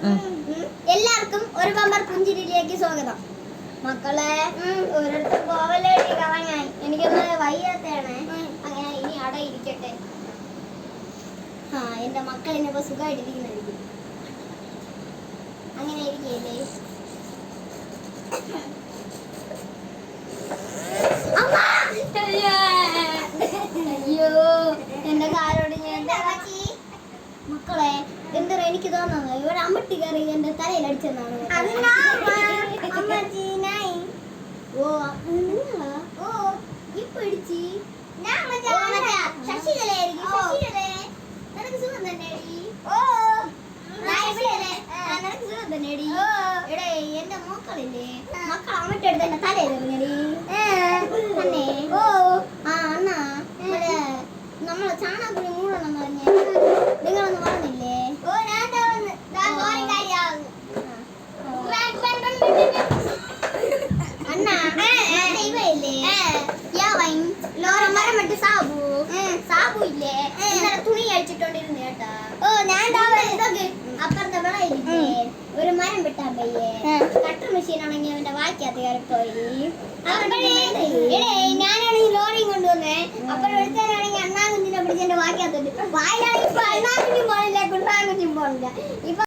എല്ലാവർക്കും ഒരു ബമ്പർ പുഞ്ചിരിയിലേക്ക് സ്വാഗതം. മക്കളെ ഒരിടത്ത് പോവല്ലേടി കറങ്ങാൻ. എനിക്കൊന്ന് വയ്യാത്തയാണ്. അങ്ങനെ ഇനി അട ഇരിക്കട്ടെ. എന്റെ മക്കൾ ഇനിയിപ്പോ സുഖമായിട്ടിരിക്കുന്നായിരിക്കും. അങ്ങനെ ഇരിക്കല്ലേ. അയ്യോ എന്റെ കാലോട് ഞാൻ മക്കളെ എന്താ എനിക്ക് തോന്നുന്നത് ഇവിടെ അമ്മട്ടി കയറി എന്റെ തലയിൽ അടിച്ചെന്നാണ്. ഇപ്പൊ ഇടിച്ച് നിനക്ക് സുഖം തന്നെടി. നിനക്ക് സുഖം തന്നെടി. എടേ എന്റെ മക്കളില്ലേ മക്കൾ അമ്മട്ടി എടുത്ത് എന്റെ തലയിൽ എറിഞ്ഞടി. തന്നെ അണ്ണാ നമ്മളെ ചാണകപ്പൊടി മൂടണം പറഞ്ഞേ നിങ്ങളൊന്ന് പറഞ്ഞില്ലേ? അണ്ണാ ഇവയില്ലേ മരം വെട്ടി സാബു ഇല്ലേ ഇന്നലെ തുണി അഴിച്ചിട്ടോണ്ടിരുന്നു കേട്ടാ. അപ്പുറത്തെ വിളയില്ലേ ഒരു മരം വെട്ടാൻ പയ്യേ കട്ടർ മെഷീൻ ആണെങ്കിൽ അവന്റെ വായിക്കാത്ത കയറിപ്പോയി. ഞാനാണെങ്കിൽ ലോറിയും കൊണ്ടുവന്നേ അപ്പോഴെടുത്താനാണെങ്കിൽ അണ്ണാകുഞ്ഞിനെ പിടിച്ച് എന്റെ വായിക്കാത്തോണ്ട് വായിലാണെങ്കിൽ ഇപ്പൊ അണ്ണാകുഞ്ഞും പോണില്ല കുണ്ണാകുഞ്ഞും പോണില്ല. ഇപ്പൊ